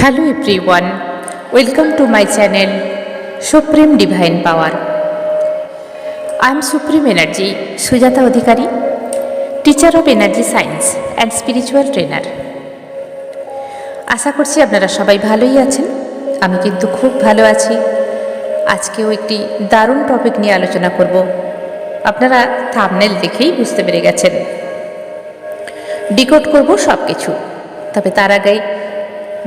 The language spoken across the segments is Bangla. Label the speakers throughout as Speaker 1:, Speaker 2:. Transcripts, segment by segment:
Speaker 1: Hello everyone, welcome to my channel Supreme Divine Power. I am Supreme Energy Sujata Adhikari, teacher of Energy Science and Spiritual Trainer. আশা করছি আপনারা সবাই ভালোই আছেন। আমি কিন্তু খুব ভালো আছি। আজকেও একটি দারুণ টপিক নিয়ে আলোচনা করব। আপনারা থাম্বনেল দেখেই বুঝতে পেরে গেছেন। ডিকোড করব সব কিছু, তবে তার আগে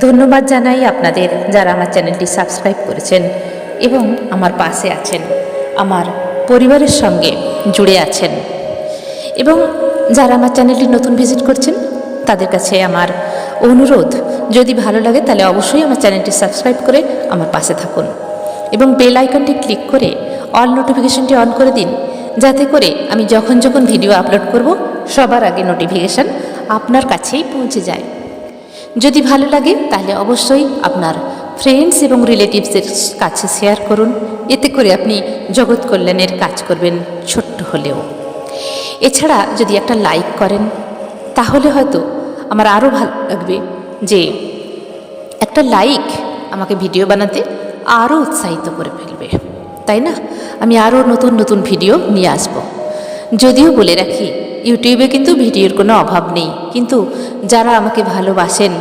Speaker 1: ধন্যবাদ জানাই আপনাদের যারা আমার চ্যানেলটি সাবস্ক্রাইব করেছেন এবং আমার পাশে আছেন, আমার পরিবারের সঙ্গে জুড়ে আছেন। এবং যারা আমার চ্যানেলটি নতুন ভিজিট করছেন তাদের কাছে আমার অনুরোধ, যদি ভালো লাগে তাহলে অবশ্যই আমার চ্যানেলটি সাবস্ক্রাইব করে আমার পাশে থাকুন এবং বেল আইকনটি ক্লিক করে অল নোটিফিকেশনটি অন করে দিন, যাতে করে আমি যখন যখন ভিডিও আপলোড করব সবার আগে নোটিফিকেশান আপনার কাছেই পৌঁছে যায়। যদি ভালো লাগে তাহলে অবশ্যই আপনার ফ্রেন্ডস এবং রিলেটিভসের কাছে শেয়ার করুন, এতে করে আপনি জগৎ কল্যাণের কাজ করবেন ছোট্ট হলেও। এছাড়া যদি একটা লাইক করেন তাহলে হয়তো আমার আরও ভালো লাগবে, যে একটা লাইক আমাকে ভিডিও বানাতে আরও উৎসাহিত করে ফেলবে, তাই না? আমি আরও নতুন নতুন ভিডিও নিয়ে আসব। যদিও বলে রাখি, ইউটিউবে কিন্তু ভিডিওর কোনো অভাব নেই, কিন্তু যারা আমাকে ভালোবাসেন,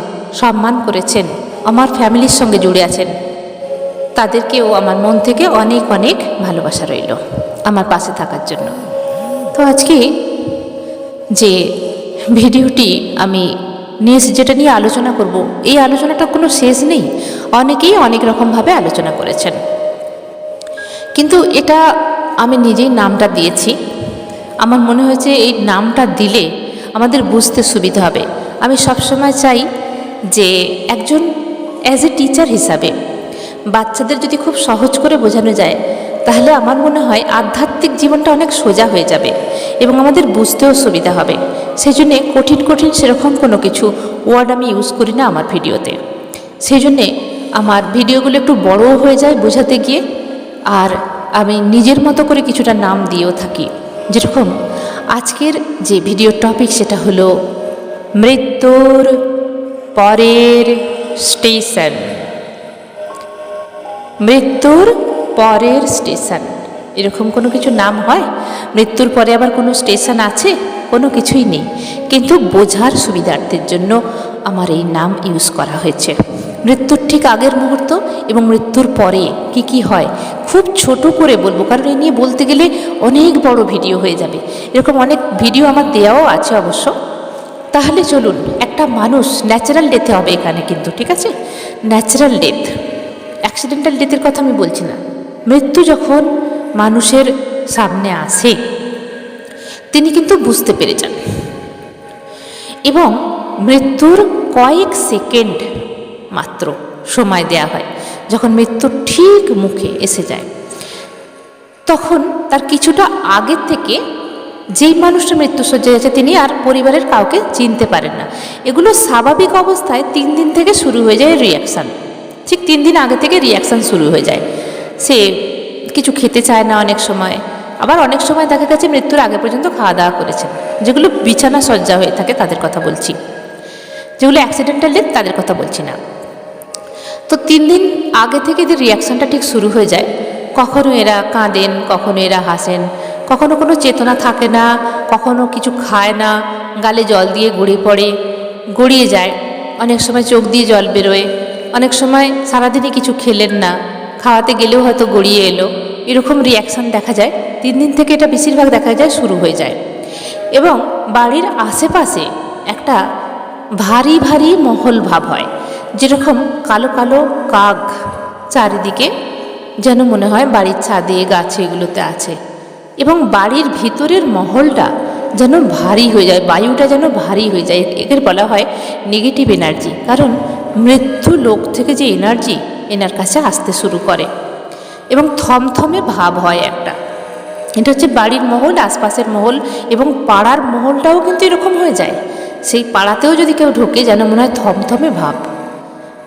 Speaker 1: সম্মান করেছেন, আমার ফ্যামিলির সঙ্গে জুড়ে আছেন, তাদেরকেও আমার মন থেকে অনেক অনেক ভালোবাসা রইল আমার পাশে থাকার জন্য। তো আজকে যে ভিডিওটি আমি যেটা নিয়ে আলোচনা করব, এই আলোচনাটা কোনো শেষ নেই। অনেকেই অনেক রকমভাবে আলোচনা করেছেন, কিন্তু এটা আমি নিজেই নামটা দিয়েছি। আমার মনে হয়েছে এই নামটা দিলে আমাদের বুঝতে সুবিধা হবে। আমি সবসময় চাই যে একজন অ্যাজ এ টিচার হিসাবে বাচ্চাদের যদি খুব সহজ করে বোঝানো যায়, তাহলে আমার মনে হয় আধ্যাত্মিক জীবনটা অনেক সোজা হয়ে যাবে এবং আমাদের বুঝতেও সুবিধা হবে। সেই জন্যে কঠিন কঠিন সেরকম কোনো কিছু ওয়ার্ড আমি ইউজ করি না আমার ভিডিওতে। সেই জন্যে আমার ভিডিওগুলো একটু বড়ও হয়ে যায় বোঝাতে গিয়ে, আর আমি নিজের মতো করে কিছুটা নাম দিয়েও থাকি। যেরকম আজকের যে ভিডিও টপিক, সেটা হলো মৃত্যুর পরের স্টেশন। মৃত্যুর পরের স্টেশন, এরকম কোনো কিছু নাম হয়? মৃত্যুর পরে আবার কোনো স্টেশন আছে? কোনো কিছুই নেই, কিন্তু বোঝার সুবিধার্থের জন্য আমার এই নাম ইউজ করা হয়েছে। মৃত্যুর ঠিক আগের মুহূর্ত এবং মৃত্যুর পরে কি কি হয় খুব ছোট করে বলবো, কারণ এই নিয়ে বলতে গেলে অনেক বড় ভিডিও হয়ে যাবে। এরকম অনেক ভিডিও আমার দেওয়াও আছে অবশ্য। তাহলে চলুন, একটা মানুষ ন্যাচারাল ডেথে হবে এখানে কিন্তু, ঠিক আছে? ন্যাচারাল ডেথ, অ্যাক্সিডেন্টাল ডেথের কথা আমি বলছি না। মৃত্যু যখন মানুষের সামনে আসে, তিনি কিন্তু বুঝতে পেরে যান এবং মৃত্যুর কয়েক সেকেন্ড মাত্র সময় দেয়া হয়। যখন মৃত্যু ঠিক মুখে এসে যায়, তখন তার কিছুটা আগের থেকে যেই মানুষটা মৃত্যুশয্যায় আছে তিনি আর পরিবারের কাউকে চিনতে পারেন না। এগুলো স্বাভাবিক অবস্থায় 3 দিন থেকে শুরু হয়ে যায় রিয়াকশান। ঠিক 3 দিন আগে থেকে রিয়াকশান শুরু হয়ে যায়। সে কিছু খেতে চায় না অনেক সময়, আবার অনেক সময় দেখা গেছে মৃত্যুর আগে পর্যন্ত খাওয়া দাওয়া করেছেন। যেগুলো বিছানা সজ্জা হয়ে থাকে তাদের কথা বলছি, যেগুলো অ্যাক্সিডেন্টাল ডেথ তাদের কথা বলছি না। তো 3 দিন আগে থেকে যে রিয়াকশানটা ঠিক শুরু হয়ে যায়, কখনো এরা কাঁদেন, কখনো এরা হাসেন, কখনো কোনো চেতনা থাকে না, কখনো কিছু খায় না, গালে জল দিয়ে গড়িয়ে যায়, অনেক সময় চোখ দিয়ে জল বেরোয়, অনেক সময় সারাদিনই কিছু খেলেন না, খাওয়াতে গেলেও হয়তো গড়িয়ে এলো। এরকম রিয়াকশান দেখা যায় 3 দিন থেকে, এটা বেশিরভাগ দেখা যায় শুরু হয়ে যায়। এবং বাড়ির আশেপাশে একটা ভারী ভারী মহল ভাব হয়, যেরকম কালো কালো কাক চারিদিকে যেন মনে হয় বাড়ির ছাদে গাছে এগুলোতে আছে, এবং বাড়ির ভিতরের মহলটা যেন ভারী হয়ে যায়, বায়ুটা যেন ভারী হয়ে যায়। এদের বলা হয় নেগেটিভ এনার্জি, কারণ মৃত্যু লোক থেকে যে এনার্জি এনার কাছে আসতে শুরু করে এবং থমথমে ভাব হয় একটা। এটা হচ্ছে বাড়ির মহল, আশপাশের মহল এবং পাড়ার মহলটাও কিন্তু এরকম হয়ে যায়। সেই পাড়াতেও যদি কেউ ঢোকে যেন মনে হয় থমথমে ভাব।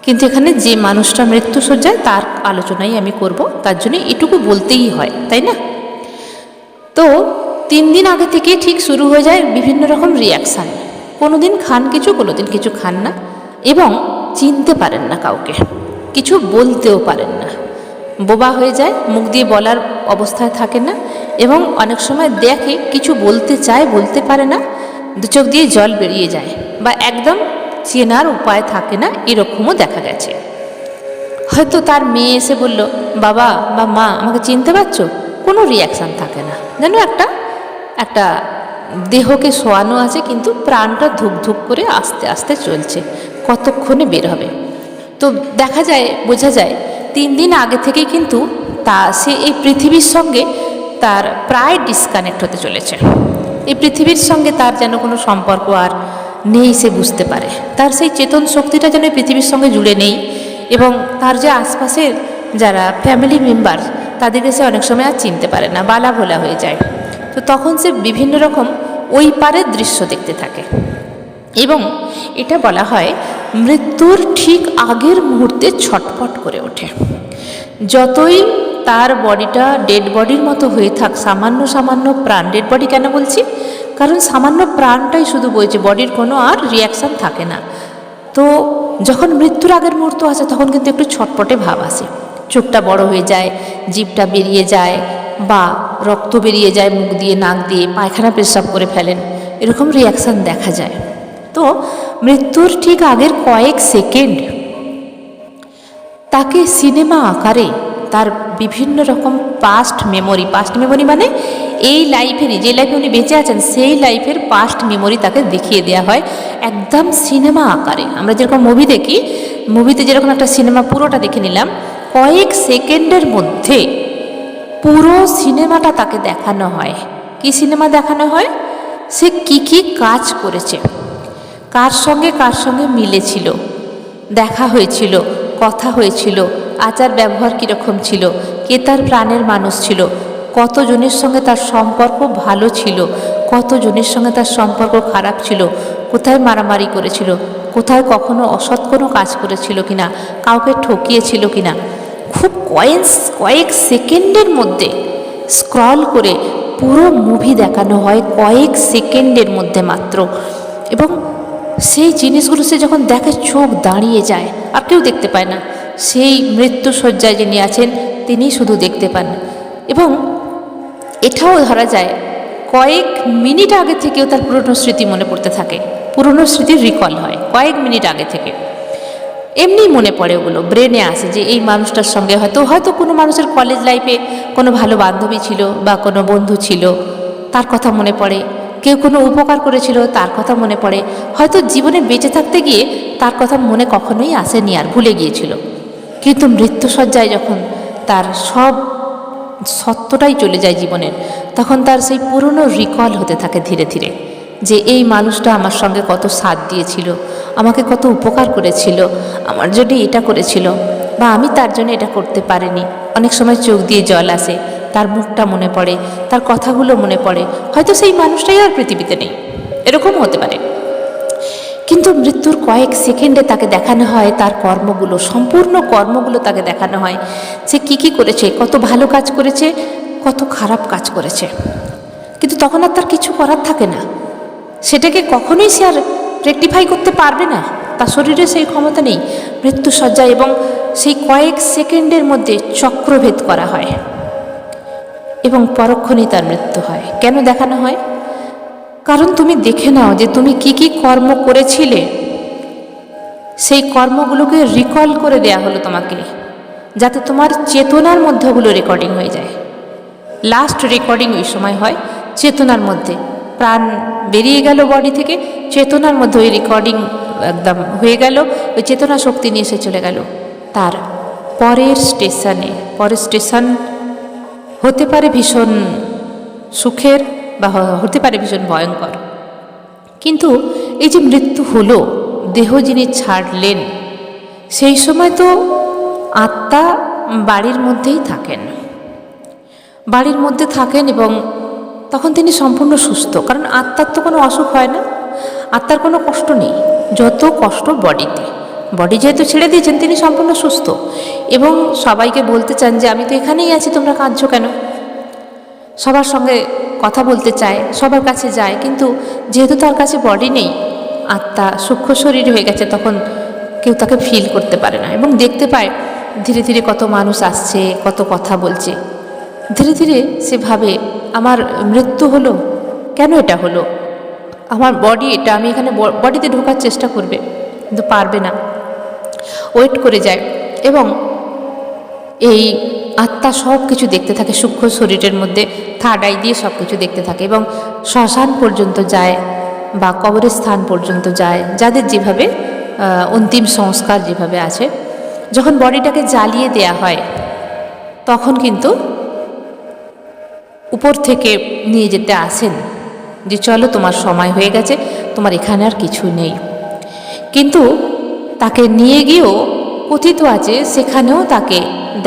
Speaker 1: কিন্তু এখানে যে মানুষটা মৃত্যুশয্যায় তার আলোচনাই আমি করব, তার জন্য এটুকু বলতেই হয়, তাই না? তো 3 দিন আগে থেকে ঠিক শুরু হয়ে যায় বিভিন্ন রকম রিয়াকশান। কোনো দিন খান কিছু, কোনো দিন কিছু খান না, এবং চিনতে পারেন না কাউকে, কিছু বলতেও পারেন না, বোবা হয়ে যায়, মুখ দিয়ে বলার অবস্থায় থাকে না, এবং অনেক সময় দেখে কিছু বলতে চায় বলতে পারে না, দু চোখ দিয়ে জল বেরিয়ে যায়, বা একদম চেনার উপায় থাকে না, এরকমও দেখা গেছে। হয়তো তার মেয়ে এসে বলল, বাবা বা মা আমাকে চিনতে পারছো, কোনো রিয়াকশান থাকে না, যেন একটা দেহকে শোয়ানো আছে, কিন্তু প্রাণটা ধুক ধুক করে আস্তে আস্তে চলছে, কতক্ষণে বের হবে। তো দেখা যায়, বোঝা যায় 3 দিন আগে থেকেই কিন্তু সে এই পৃথিবীর সঙ্গে তার প্রায় ডিসকানেক্ট হতে চলেছে। এই পৃথিবীর সঙ্গে তার যেন কোনো সম্পর্ক আর নেই, সে বুঝতে পারে। তার সেই চেতন শক্তিটা যেন এই পৃথিবীর সঙ্গে জুড়ে নেই, এবং তার যে আশপাশের যারা ফ্যামিলি মেম্বার, তাদেরকে সে অনেক সময় আর চিনতে পারে না, বালা ভোলা হয়ে যায়। তো তখন সে বিভিন্ন রকম ওই পারের দৃশ্য দেখতে থাকে, এবং এটা বলা হয় মৃত্যুর ঠিক আগের মুহূর্তে ছটফট করে ওঠে। যতই তার বডিটা ডেড বডির মতো হয়ে থাক, সামান্য সামান্য প্রাণ, ডেড বডি কেন বলছি, কারণ সামান্য প্রাণটাই শুধু বইছে, বডির কোনো আর রিয়াকশান থাকে না। তো যখন মৃত্যুর আগের মুহূর্ত আসে, তখন কিন্তু একটু ছটপটে ভাব আসে, চোখটা বড় হয়ে যায়, জিভটা বেরিয়ে যায়, বা রক্ত বেরিয়ে যায় মুখ দিয়ে, নাক দিয়ে, পায়খানা পেশাব করে ফেলেন, এরকম রিয়াকশান দেখা যায়। তো মৃত্যুর ঠিক আগের কয়েক সেকেন্ড তাকে সিনেমা আকারে তার বিভিন্ন রকম পাস্ট মেমোরি মানে এই লাইফেরই, যে লাইফে উনি বেঁচে আছেন সেই লাইফের পাস্ট মেমোরি তাকে দেখিয়ে দেওয়া হয় একদম সিনেমা আকারে। আমরা যেরকম মুভি দেখি, মুভিতে যেরকম একটা সিনেমা পুরোটা দেখে নিলাম, কয়েক সেকেন্ডের মধ্যে পুরো সিনেমাটা তাকে দেখানো হয়। কি সিনেমা দেখানো হয়? সে কি কাজ করেছে, কার সঙ্গে মিলেছিল, দেখা হয়েছিল, কথা হয়েছিল, আচার ব্যবহার কীরকম ছিল, কে তার প্রাণের মানুষ ছিল, কতজনের সঙ্গে তার সম্পর্ক ভালো ছিল, কতজনের সঙ্গে তার সম্পর্ক খারাপ ছিল, কোথায় মারামারি করেছিল, কোথায় কখনো অসৎ কোনো কাজ করেছিল কিনা, কাউকে ঠকিয়েছিল কিনা। খুব কয়েক সেকেন্ডের মধ্যে স্ক্রল করে পুরো মুভি দেখানো হয়, কয়েক সেকেন্ডের মধ্যে মাত্র। এবং সেই জিনিসগুলো সে যখন দেখে, চোখ দাঁড়িয়ে যায়, আর কেউ দেখতে পায় না। সেই মৃত্যুশয্যায় যিনি আছেন তিনি শুধু দেখতে পান। এবং এটাও ধরা যায় কয়েক মিনিট আগে থেকেও তার পুরনো স্মৃতি মনে পড়তে থাকে, পুরনো স্মৃতির রিকল হয় কয়েক মিনিট আগে থেকে। এমনি মনে পড়ে, ওগুলো ব্রেনে আসে যে এই মানুষটার সঙ্গে হয়তো কোনো মানুষের কলেজ লাইফে কোনো ভালো বান্ধবী ছিল বা কোনো বন্ধু ছিল, তার কথা মনে পড়ে। কেউ কোনো উপকার করেছিল, তার কথা মনে পড়ে। হয়তো জীবনে বেঁচে থাকতে গিয়ে তার কথা মনে কখনোই আসেনি, আর ভুলে গিয়েছিল। কিন্তু মৃত্যুশয্যায় যখন তার সব সত্যটাই চলে যায় জীবনের, তখন তার সেই পুরনো রিকল হতে থাকে ধীরে ধীরে, যে এই মানুষটা আমার সঙ্গে কত সাথ দিয়েছিল, আমাকে কত উপকার করেছিল, আমার জন্য এটা করেছিল, বা আমি তার জন্য এটা করতে পারিনি। অনেক সময় চোখ দিয়ে জল আসে, তার মুখটা মনে পড়ে, তার কথাগুলো মনে পড়ে। হয়তো সেই মানুষটাই আর পৃথিবীতে নেই, এরকমও হতে পারে। কিন্তু মৃত্যুর কয়েক সেকেন্ডে তাকে দেখানো হয় তার কর্মগুলো, সম্পূর্ণ কর্মগুলো তাকে দেখানো হয়। সে কী করেছে, কত ভালো কাজ করেছে, কত খারাপ কাজ করেছে। কিন্তু তখন আর তার কিছু করার থাকে না, সেটাকে কখনোই সে আর রেকটিফাই করতে পারবে না, তার শরীরে সেই ক্ষমতা নেই। মৃত্যুশয্যায় এবং সেই কয়েক সেকেন্ডের মধ্যে চক্রভেদ করা হয়, এবং পরক্ষণেই তার মৃত্যু হয়। কেন দেখানো হয়? কারণ তুমি দেখে নাও যে তুমি কি কর্ম করেছিলে, সেই কর্মগুলোকে রিকল করে দেয়া হলো তোমাকে, যাতে তোমার চেতনার মধ্যে ওগুলো রেকর্ডিং হয়ে যায়। লাস্ট রেকর্ডিং ওই সময় হয় চেতনার মধ্যে। প্রাণ বেরিয়ে গেল বডি থেকে, চেতনার মধ্যে ওই রেকর্ডিং একদম হয়ে গেল, ওই চেতনা শক্তি নিয়ে এসে চলে গেল তার পরের স্টেশনে। পরের স্টেশন হতে পারে ভীষণ সুখের, বা হতে পারে ভীষণ ভয়ঙ্কর। কিন্তু এই যে মৃত্যু হলো, দেহ যিনি ছাড়লেন, সেই সময় তো আত্মা বাড়ির মধ্যেই থাকেন, বাড়ির মধ্যে থাকেন, এবং তখন তিনি সম্পূর্ণ সুস্থ। কারণ আত্মার তো কোনো অসুখ হয় না, আত্মার কোনো কষ্ট নেই, যত কষ্ট বডিতে। বডি যেহেতু ছেড়ে দিয়েছেন, তিনি সম্পূর্ণ সুস্থ, এবং সবাইকে বলতে চান যে আমি তো এখানেই আছি, তোমরা কাঁদছো কেন। সবার সঙ্গে কথা বলতে চায়, সবার কাছে যায়, কিন্তু যেহেতু তার কাছে বডি নেই, আত্মা সূক্ষ্ম শরীর হয়ে গেছে, তখন কেউ তাকে ফিল করতে পারে না এবং দেখতে পায় ধীরে ধীরে কত মানুষ আসছে, কত কথা বলছে। ধীরে ধীরে সে ভাবে আমার মৃত্যু হলো, কেন এটা হলো, আমার বডি এটা, আমি এখানে বডিতে ঢোকার চেষ্টা করবে কিন্তু পারবে না, ওয়েট করে যায় এবং এই আত্মা সব কিছু দেখতে থাকে, সূক্ষ্ম শরীরের মধ্যে থার্ড আই দিয়ে সব কিছু দেখতে থাকে এবং শ্মশান পর্যন্ত যায় বা কবরের স্থান পর্যন্ত যায়, যাদের যেভাবে অন্তিম সংস্কার যেভাবে আছে। যখন বডিটাকে জ্বালিয়ে দেয়া হয় তখন কিন্তু উপর থেকে নিয়ে যেতে আসেন যে চলো তোমার সময় হয়ে গেছে, তোমার এখানে আর কিছু নেই। কিন্তু তাকে নিয়ে গিয়েও কথিত আছে সেখানেও তাকে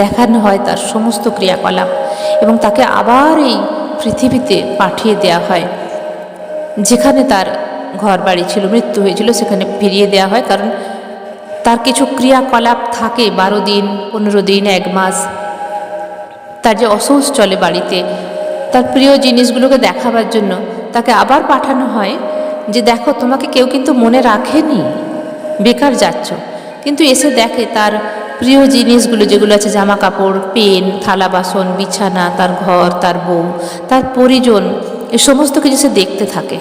Speaker 1: দেখানো হয় তার সমস্ত ক্রিয়াকলাপ এবং তাকে আবার এই পৃথিবীতে পাঠিয়ে দেয়া হয়, যেখানে তার ঘর বাড়ি ছিল, মৃত্যু হয়েছিল সেখানে ফিরিয়ে দেয়া হয়। কারণ তার কিছু ক্রিয়াকলাপ থাকে 12 দিন, 15 দিন, 1 মাস, তার যে অসৌচ চলে বাড়িতে, তার প্রিয় জিনিসগুলোকে দেখাবার জন্য তাকে আবার পাঠানো হয় যে দেখো তোমাকে কেউ কিন্তু মনে রাখেনি, বেকার যাচ্ছ। কিন্তু এসে দেখে তার প্রিয় জিনিসগুলো যেগুলো আছে, জামা কাপড়, পেন, থালা বাসন, বিছানা, তার ঘর, তার বউ, তার পরিজন, এ সমস্ত কিছু সে দেখতে থাকে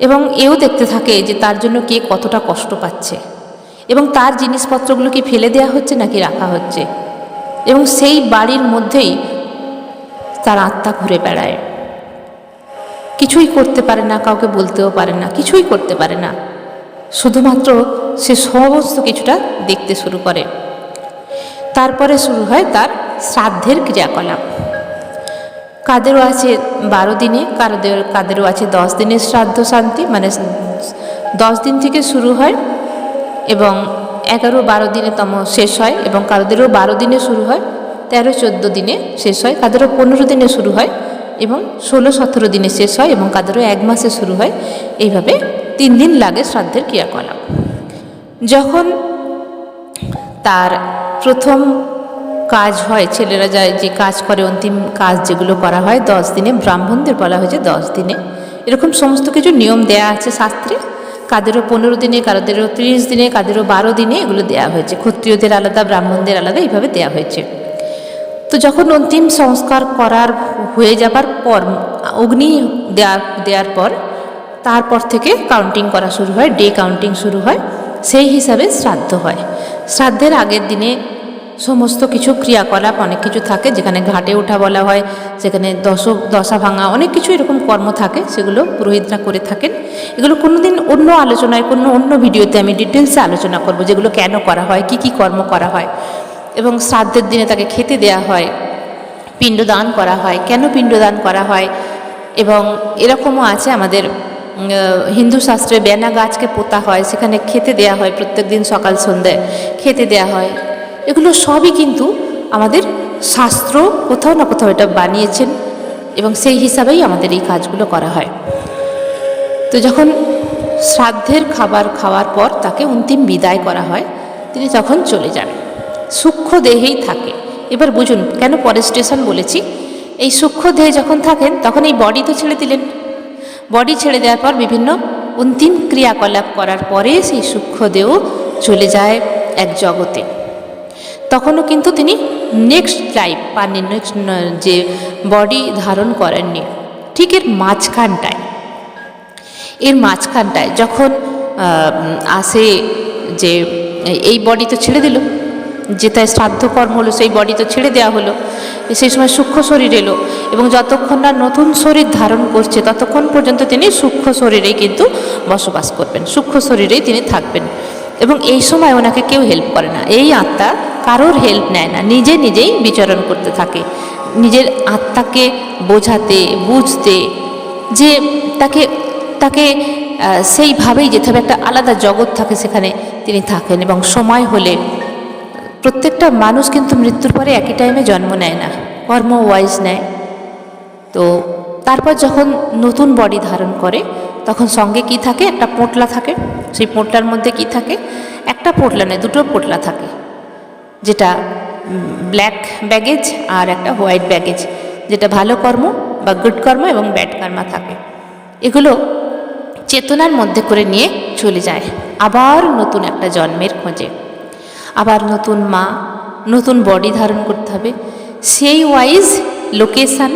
Speaker 1: এবং এও দেখতে থাকে যে তার জন্য কে কতটা কষ্ট পাচ্ছে এবং তার জিনিসপত্রগুলো কি ফেলে দেওয়া হচ্ছে নাকি রাখা হচ্ছে। এবং সেই বাড়ির মধ্যেই তার আত্মা ঘুরে বেড়ায়, কিছুই করতে পারে না, কাউকে বলতেও পারে না, কিছুই করতে পারে না, শুধুমাত্র সে সমস্ত কিছুটা দেখতে শুরু করে। তারপরে শুরু হয় তার শ্রাদ্ধের ক্রিয়াকলাপ। কাদেরও আছে 12 দিনে, কাদেরও আছে 10 দিনের শ্রাদ্ধ শান্তি, মানে 10 দিন থেকে শুরু হয় এবং 11-12 দিনে শেষ হয় এবং কাদেরও 12 দিনে শুরু হয়, 13-14 দিনে শেষ হয়, কাদেরও 15 দিনে শুরু হয় এবং 16-17 দিনে শেষ হয় এবং কাদেরও 1 মাসে শুরু হয়। এইভাবে 3 দিন লাগে শ্রাদ্ধের ক্রিয়াকলাপ। যখন তার প্রথম কাজ হয়, ছেলেরা যায় যে কাজ করে, অন্তিম কাজ যেগুলো করা হয় 10 দিনে, ব্রাহ্মণদের বলা হয়েছে 10 দিনে, এরকম সমস্ত কিছু নিয়ম দেয়া আছে শাস্ত্রে। কাদেরও 15 দিনে, কাদেরও 30 দিনে, কাদেরও 12 দিনে, এগুলো দেয়া হয়েছে। ক্ষত্রিয়দের আলাদা, ব্রাহ্মণদের আলাদা, এইভাবে দেয়া হয়েছে। তো যখন অন্তিম সংস্কার করার হয়ে যাবার পর, অগ্নি দেওয়ার পর, তারপর থেকে কাউন্টিং করা শুরু হয়, ডে কাউন্টিং শুরু হয়, সেই হিসাবে শ্রাদ্ধ হয়। শ্রাদ্ধের আগের দিনে সমস্ত কিছু ক্রিয়াকলাপ অনেক কিছু থাকে, যেখানে ঘাটে ওঠা বলা হয়, সেখানে দশা ভাঙা, অনেক কিছু এরকম কর্ম থাকে, সেগুলো পুরোহিতরা করে থাকেন। এগুলো কোনো দিন অন্য আলোচনায়, অন্য ভিডিওতে আমি ডিটেলসে আলোচনা করব, যেগুলো কেন করা হয়, কি কি কর্ম করা হয়। এবং শ্রাদ্ধের দিনে তাকে খেতে দেয়া হয়, পিণ্ডদান করা হয়, কেন পিণ্ডদান করা হয়। এবং এরকমও আছে আমাদের হিন্দু শাস্ত্রে বেনা গাছকে পোতা হয়, সেখানে খেতে দেয়া হয়, প্রত্যেক দিন সকাল সন্ধ্যায় খেতে দেয়া হয়। এগুলো সবই কিন্তু আমাদের শাস্ত্র কোথাও না কোথাও এটা বানিয়েছেন এবং সেই হিসাবেই আমাদের এই কাজগুলো করা হয়। তো যখন শ্রাদ্ধের খাবার খাওয়ার পর তাকে অন্তিম বিদায় করা হয়, তিনি তখন চলে যান, সূক্ষ্ম দেহেই থাকে। এবার বুঝুন কেন পরের স্টেশন বলেছি। এই সূক্ষ্ম দেহে যখন থাকেন তখন এই বডি তো ছেড়ে দিলেন, বডি ছেড়ে দেওয়ার পর বিভিন্ন অন্তিম ক্রিয়াকলাপ করার পরে সেই সূক্ষ্ম দেহ চলে যায় এক জগতে। তখনও কিন্তু তিনি নেক্সট লাইফ পাননি, নেক্সট যে বডি ধারণ করেননি। ঠিক এর মাঝখানটায় যখন আসে যে এই বডি তো ছেড়ে দিল, যেটায় শ্রাদ্ধকর্ম হলো সেই বডি তো ছেড়ে দেওয়া হলো, সেই সময় সূক্ষ্ম শরীর এলো এবং যতক্ষণ না নতুন শরীর ধারণ করছে ততক্ষণ পর্যন্ত তিনি সূক্ষ্ম শরীরেই কিন্তু বসবাস করবেন, সূক্ষ্ম শরীরেই তিনি থাকবেন। এবং এই সময় ওনাকে কেউ হেল্প করে না, এই আত্মা কারোর হেল্প নেয় না, নিজেই বিচরণ করতে থাকে, নিজের আত্মাকে বোঝাতে, বুঝতে, যে তাকে সেইভাবেই যেতে হবে। একটা আলাদা জগৎ থাকে, সেখানে তিনি থাকেন। এবং সময় হলে প্রত্যেকটা মানুষ কিন্তু মৃত্যুর পরে একই টাইমে জন্ম নেয় না, কর্ম ওয়াইজ নেয়। তো তারপর যখন নতুন বডি ধারণ করে তখন সঙ্গে কি থাকে, একটা পোঁটলা থাকে। সেই পোঁটলার মধ্যে কি থাকে, একটা পোঁটলা নয়, 2টো পোঁটলা থাকে, যেটা ব্ল্যাক ব্যাগেজ আর একটা হোয়াইট ব্যাগেজ, যেটা ভালো কর্ম বা গুড কর্ম এবং ব্যাড কর্ম থাকে। এগুলো চেতনার মধ্যে করে নিয়ে চলে যায় আবার নতুন একটা জন্মের খোঁজে। আবার নতুন মা, নতুন বডি ধারণ করতে হবে, সেই ওয়াইজ লোকেশান,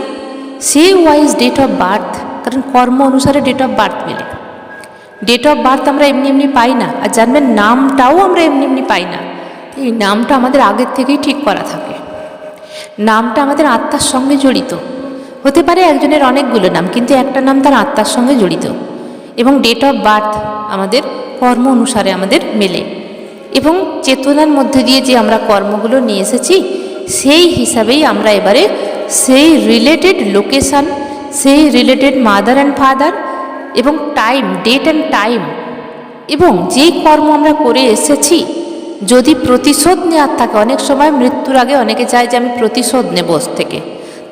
Speaker 1: সেই ওয়াইজ ডেট অফ বার্থ, কারণ কর্ম অনুসারে ডেট অফ বার্থ মেলে। ডেট অফ বার্থ আমরা এমনি এমনি পাই না, আর জানবেন নামটাও আমরা এমনি এমনি পাই না। এই নামটা আমাদের আগের থেকেই ঠিক করা থাকে। নামটা আমাদের আত্মার সঙ্গে জড়িত। হতে পারে একজনের অনেকগুলো নাম, কিন্তু একটা নাম তার আত্মার সঙ্গে জড়িত। এবং ডেট অফ বার্থ আমাদের কর্ম অনুসারে আমাদের মেলে, এবং চেতনার মধ্যে দিয়ে যে আমরা কর্মগুলো নিয়ে এসেছি সেই হিসাবেই আমরা এবারে সেই রিলেটেড লোকেশান, সেই রিলেটেড মাদার অ্যান্ড ফাদার এবং টাইম, ডেট অ্যান্ড টাইম, এবং যেই কর্ম আমরা করে এসেছি যদি প্রতিশোধ নেওয়ার থাকে, অনেক সময় মৃত্যুর আগে অনেকে চায় যে আমি প্রতিশোধ নেব ওর থেকে,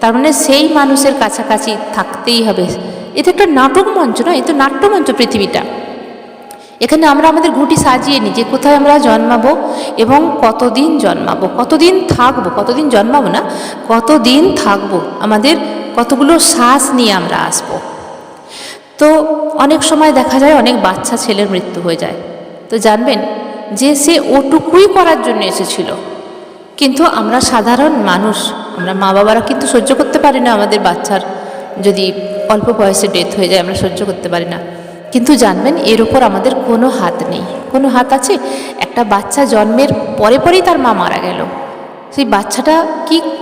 Speaker 1: তার মানে সেই মানুষের কাছাকাছি থাকতেই হবে। এটা একটা নাটক মঞ্চ নয়, এ তো নাট্যমঞ্চ পৃথিবীটা। এখানে আমরা আমাদের ঘুঁটি সাজিয়ে নিই যে কোথায় আমরা জন্মাবো এবং কতদিন জন্মাবো, কতদিন থাকবো, কতদিন জন্মাবো না, কতদিন থাকবো, আমাদের কতগুলো শ্বাস নিয়ে আমরা আসবো। তো অনেক সময় দেখা যায় অনেক বাচ্চা ছেলের মৃত্যু হয়ে যায়। তো জানবেন যে সে ওটুকুই করার জন্য এসেছিল, কিন্তু আমরা সাধারণ মানুষ, আমরা মা বাবারা কিন্তু সহ্য করতে পারি না আমাদের বাচ্চার যদি অল্প বয়সে ডেথ হয়ে যায়, আমরা সহ্য করতে পারি না। কিন্তু জানবেন এর ওপর আমাদের কোনো হাত নেই। কোনো হাত আছে? একটা বাচ্চা জন্মের পরে পরেই তার মা মারা গেল, সেই বাচ্চাটা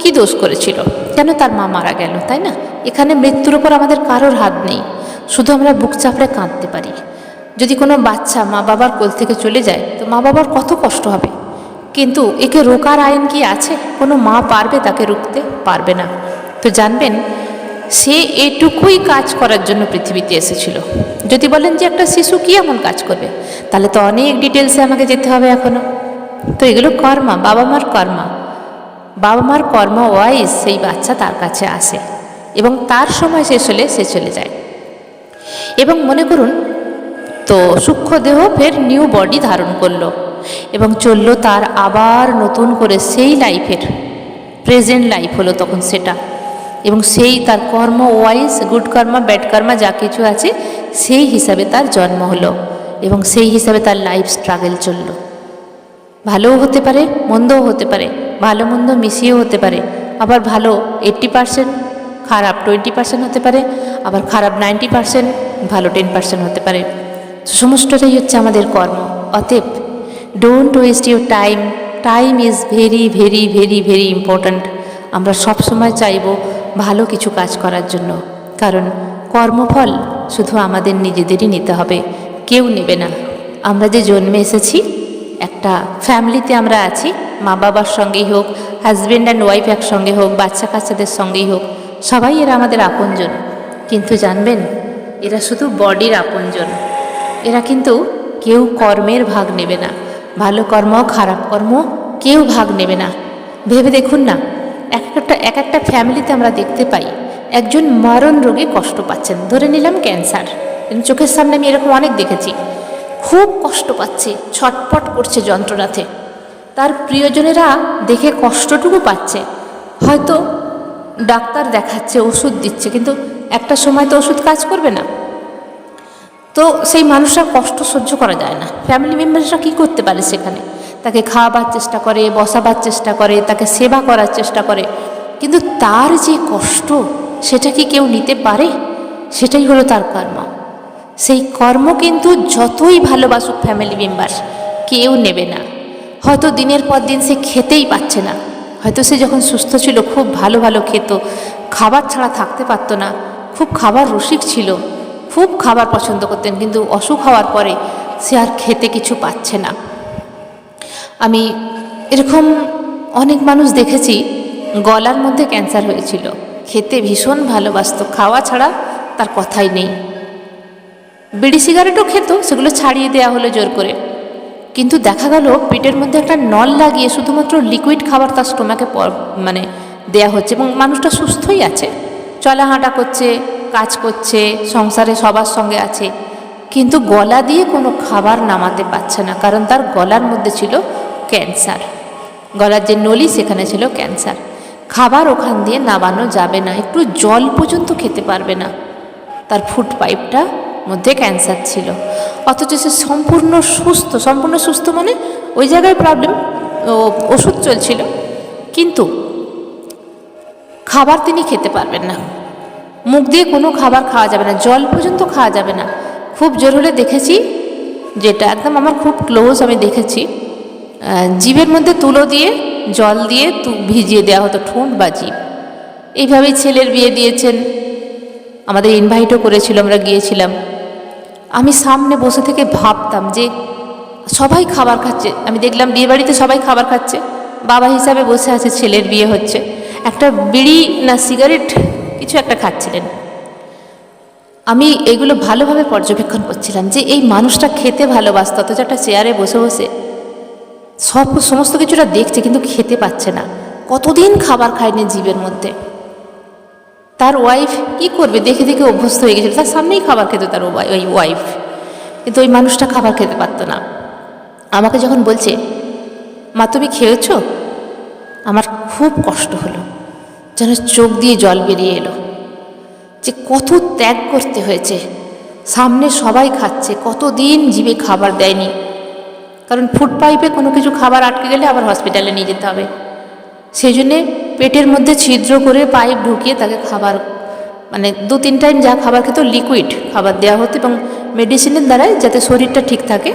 Speaker 1: কি দোষ করেছিল, কেন তার মা মারা গেল, তাই না? এখানে মৃত্যুর ওপর আমাদের কারোর হাত নেই, শুধু আমরা বুক চাপড়ে কাঁদতে পারি। যদি কোনো বাচ্চা মা বাবার কোল থেকে চলে যায় তো মা বাবার কত কষ্ট হবে, কিন্তু একে রোকার আইন কি আছে? কোনো মা পারবে তাকে রুখতে? পারবে না। তো জানবেন সে এটুকুই কাজ করার জন্য পৃথিবীতে এসেছিল। যদি বলেন যে একটা শিশু কি এমন কাজ করবে, তাহলে তো অনেক ডিটেলসে আমাকে যেতে হবে এখনো। তো এগুলো কর্মা, বাবা মার কর্মা, বাবা মার কর্ম ওয়াইজ সেই বাচ্চা তার কাছে আসে এবং তার সময় শেষ হলে সে চলে যায়। এবং মনে করুন তো সূক্ষ্ম দেহ ফের নিউ বডি ধারণ করলো এবং চললো তার আবার নতুন করে সেই লাইফের প্রেজেন্ট লাইফ হলো তখন সেটা, এবং সেই তার কর্ম ওয়াইজ গুড কর্মা ব্যাড কর্মা যা কিছু আছে সেই হিসাবে তার জন্ম হলো এবং সেই হিসাবে তার লাইফ স্ট্রাগল চলল। ভালোও হতে পারে, মন্দও হতে পারে, ভালো মন্দ মিশিয়েও হতে পারে। আবার ভালো 80%, খারাপ 20% হতে পারে, আবার খারাপ 90%, ভালো 10% হতে পারে। সমস্তটাই হচ্ছে আমাদের কর্ম। অতএব don't waste your time, time is very very very very important. আমরা সবসময় চাইব ভালো কিছু কাজ করার জন্য, কারণ কর্মফল শুধু আমাদের নিজেদেরই নিতে হবে, কেউ নেবে না। আমরা যে জন্মে এসেছি একটা ফ্যামিলিতে আমরা আছি, মা বাবার সঙ্গেই হোক, হাজব্যান্ড অ্যান্ড ওয়াইফ একসঙ্গে হোক, বাচ্চা কাচ্চাদের সঙ্গেই হোক, সবাই এরা আমাদের আপনজন। কিন্তু জানবেন এরা শুধু বডির আপনজন, এরা কিন্তু কেউ কর্মের ভাগ নেবে না, ভালো কর্ম খারাপ কর্ম কেউ ভাগ নেবে না। ভেবে দেখুন না, এক একটা ফ্যামিলিতে আমরা দেখতে পাই একজন মরণ রোগে কষ্ট পাচ্ছেন, ধরে নিলাম ক্যান্সার, চোখের সামনে আমি এরকম অনেক দেখেছি, খুব কষ্ট পাচ্ছে, ছটপট করছে যন্ত্রণাতে। তার প্রিয়জনেরা দেখে কষ্টটুকু পাচ্ছে, হয়তো ডাক্তার দেখাচ্ছে, ওষুধ দিচ্ছে, কিন্তু একটা সময় তো ওষুধ কাজ করবে না। তো সেই মানুষরা কষ্ট সহ্য করা যায় না, ফ্যামিলি মেম্বারসরা কী করতে পারে সেখানে? তাকে খাওয়াবার চেষ্টা করে, বসাবার চেষ্টা করে, তাকে সেবা করার চেষ্টা করে, কিন্তু তার যে কষ্ট সেটা কি কেউ নিতে পারে? সেটাই হলো তার কর্ম। সেই কর্ম কিন্তু যতই ভালোবাসুক ফ্যামিলি মেম্বার, কেউ নেবে না। হয়তো দিনের পর দিন সে খেতেই পাচ্ছে না, হয়তো সে যখন সুস্থ ছিল খুব ভালো ভালো খেত, খাবার ছাড়া থাকতে পারতো না, খুব খাবার রসিক ছিল, খুব খাবার পছন্দ করতেন, কিন্তু অসুখ হওয়ার পরে সে আর খেতে কিছু পাচ্ছে না। আমি এরকম অনেক মানুষ দেখেছি, গলার মধ্যে ক্যান্সার হয়েছিল, খেতে ভীষণ ভালোবাসত, খাওয়া ছাড়া তার কথাই নেই। বিড়ি সিগারেটও খেত, সেগুলো ছাড়িয়ে দেওয়া হলো জোর করে, কিন্তু দেখা গেল পেটের মধ্যে একটা নল লাগিয়ে শুধুমাত্র লিকুইড খাবার তার স্টোমাকে দেয়া হচ্ছে, এবং মানুষটা সুস্থই আছে, চলা হাঁটা করছে, কাজ করছে, সংসারে সবার সঙ্গে আছে, কিন্তু গলা দিয়ে কোনো খাবার নামাতে পারছে না, কারণ তার গলার মধ্যে ছিল ক্যান্সার। গলার যে নলি সেখানে ছিল ক্যান্সার। খাবার ওখান দিয়ে নামানো যাবে না, একটু জল পর্যন্ত খেতে পারবে না, তার ফুড পাইপটা মধ্যে ক্যান্সার ছিল, অথচ সে সম্পূর্ণ সুস্থ মানে ওই জায়গায় প্রবলেম, ওষুধ চলছিল, কিন্তু খাবার তিনি খেতে পারবেন না, মুখ দিয়ে কোনো খাবার খাওয়া যাবে না, জল পর্যন্ত খাওয়া যাবে না। খুব জোর হলে দেখেছি, যেটা একদম আমার খুব ক্লোজ, আমি দেখেছি জিভের মধ্যে তুলো দিয়ে জল দিয়ে ভিজিয়ে দেওয়া হতো ঠোঁট বা জিভ। এইভাবেই ছেলের বিয়ে দিয়েছেন, আমাদের ইনভাইটও করেছিল, আমরা গিয়েছিলাম। আমি সামনে বসে থেকে ভাবতাম যে সবাই খাবার খাচ্ছে, আমি দেখলাম বিয়েবাড়িতে সবাই খাবার খাচ্ছে, বাবা হিসাবে বসে আছে, ছেলের বিয়ে হচ্ছে, একটা বিড়ি না সিগারেট কিছু একটা খাচ্ছিলেন। আমি এগুলো ভালোভাবে পর্যবেক্ষণ করছিলাম যে এই মানুষটা খেতে ভালোবাসত, অথচ একটা চেয়ারে বসে বসে সমস্ত কিছুটা দেখছে কিন্তু খেতে পাচ্ছে না। কতদিন খাবার খায়নি জীবের মধ্যে। তার ওয়াইফ কি করবে, দেখে দেখে অভ্যস্ত হয়ে গেছিল, তার সামনেই খাবার খেত তার ওই ওয়াইফ, কিন্তু ওই মানুষটা খাবার খেতে পারত না। আমাকে যখন বলছে, মা তুমি খেয়েছ, আমার খুব কষ্ট হলো, যেন চোখ দিয়ে জল বেরিয়ে এলো, যে কত ত্যাগ করতে হয়েছে। সামনে সবাই খাচ্ছে, কতদিন জিভে খাবার দেয়নি, কারণ ফুড পাইপে কোনো কিছু খাবার আটকে গেলে আবার হসপিটালে নিয়ে যেতে হবে, সেই জন্যে পেটের মধ্যে ছিদ্র করে পাইপ ঢুকিয়ে তাকে খাবার, মানে 2-3 টাইম যা খাবার খেত লিকুইড খাবার দেওয়া হতো, এবং মেডিসিনের দ্বারাই যাতে শরীরটা ঠিক থাকে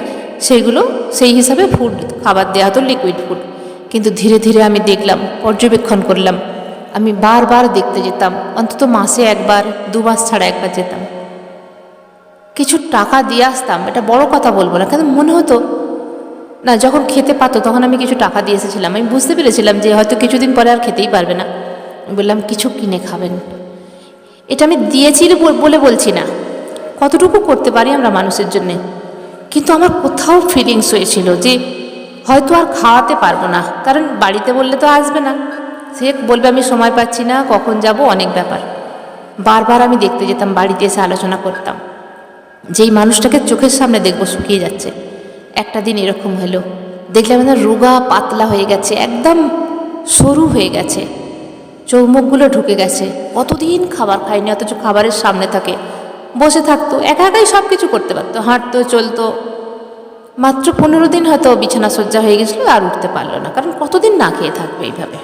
Speaker 1: সেইগুলো সেই হিসাবে ফুড খাবার দেওয়া হতো, লিকুইড ফুড। কিন্তু ধীরে ধীরে আমি দেখলাম, পর্যবেক্ষণ করলাম, আমি বারবার দেখতে যেতাম, অন্তত মাসে 1বার, 2 মাস ছাড়া 1বার যেতাম, কিছু টাকা দিয়ে আসতাম। এটা বড় কথা বলবো না, কিন্তু মনে হতো না, যখন খেতে পারতো তখন আমি কিছু টাকা দিয়ে এসেছিলাম, আমি বুঝতে পেরেছিলাম যে হয়তো কিছুদিন পরে আর খেতেই পারবে না, বললাম কিছু কিনে খাবেন। এটা আমি দিয়েছি বলে বলছি না, কতটুকু করতে পারি আমরা মানুষের জন্যে, কিন্তু আমার কোথাও ফিলিংস হয়েছিল যে হয়তো আর খাওয়াতে পারবো না, কারণ বাড়িতে বললে তো আসবে না, সে বলবে আমি সময় পাচ্ছি না, কখন যাব, অনেক ব্যাপার। বারবার আমি দেখতে যেতাম, বাড়িতে এসে আলোচনা করতাম, যেই মানুষটাকে চোখের সামনে দেখবো শুকিয়ে যাচ্ছে। একটা দিন এরকম হলো, দেখলাম না রোগা পাতলা হয়ে গেছে, একদম সরু হয়ে গেছে, চৌমুখগুলো ঢুকে গেছে, কতদিন খাবার খায়নি, অথচ খাবারের সামনে থাকে, বসে থাকতো, একা একাই সব কিছু করতে পারতো, হাঁটতো, চলতো। মাত্র 15 দিন হয়তো বিছানা সজ্জা হয়ে গেছিলো, আর উঠতে পারলো না, কারণ কতদিন না খেয়ে থাকবে এইভাবে।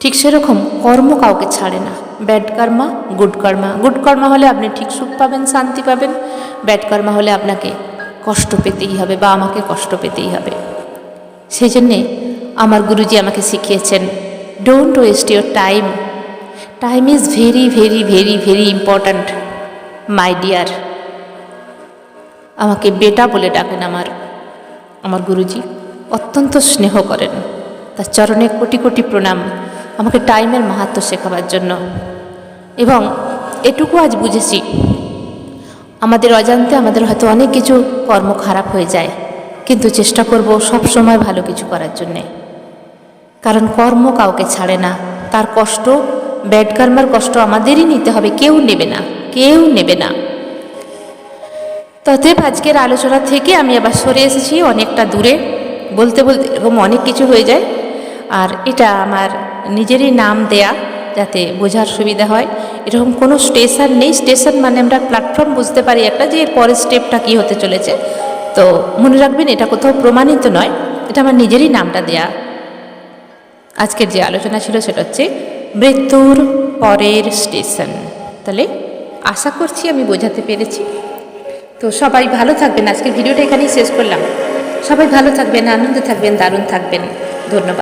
Speaker 1: ঠিক সেরকম কর্ম কাউকে ছাড়ে না, ব্যাড কর্মা গুড কর্মা। গুড কর্মা হলে আপনি ঠিক সুখ পাবেন, শান্তি পাবেন, ব্যাড কর্মা হলে আপনাকে কষ্ট পেতেই হবে, বা আমাকে কষ্ট পেতেই হবে। সেই জন্যে আমার গুরুজি আমাকে শিখিয়েছেন, don't waste your time, time is very very very very important my dear. আমাকে বেটা বলে ডাকেন আমার গুরুজি, অত্যন্ত স্নেহ করেন, তার চরণে কোটি কোটি প্রণাম আমাকে টাইমের মাহাত্ম্য শেখাবার জন্য। এবং এটুকু আজ বুঝেছি, আমাদের অজান্তে আমাদের হয়তো অনেক কিছু কর্ম খারাপ হয়ে যায়, কিন্তু চেষ্টা করব সব সময় ভালো কিছু করার জন্যে, কারণ কর্ম কাউকে ছাড়ে না, তার কষ্ট, ব্যাড কর্মার কষ্ট আমাদেরই নিতে হবে, কেউ নেবে না, কেউ নেবে না। ততএব আজকের আলোচনা থেকে আমি আবার সরে এসেছি অনেকটা দূরে, বলতে বলতে এরকম অনেক কিছু হয়ে যায়। আর এটা আমার নিজেরই নাম দেয়া, যাতে বোঝার সুবিধা হয়। এরকম কোনো স্টেশন নেই, স্টেশন মানে আমরা প্ল্যাটফর্ম বুঝতে পারি একটা, যে এর পরের স্টেপটা কী হতে চলেছে। তো মনে রাখবেন, এটা কোথাও প্রমাণিত নয়, এটা আমার নিজেরই নামটা দেয়া। আজকের যে আলোচনা ছিল সেটা হচ্ছে মৃত্যুর পরের স্টেশন। তাহলে আশা করছি আমি বোঝাতে পেরেছি। তো সবাই ভালো থাকবেন, আজকের ভিডিওটা এখানেই শেষ করলাম। সবাই ভালো থাকবেন, আনন্দে থাকবেন, দারুণ থাকবেন। ধন্যবাদ।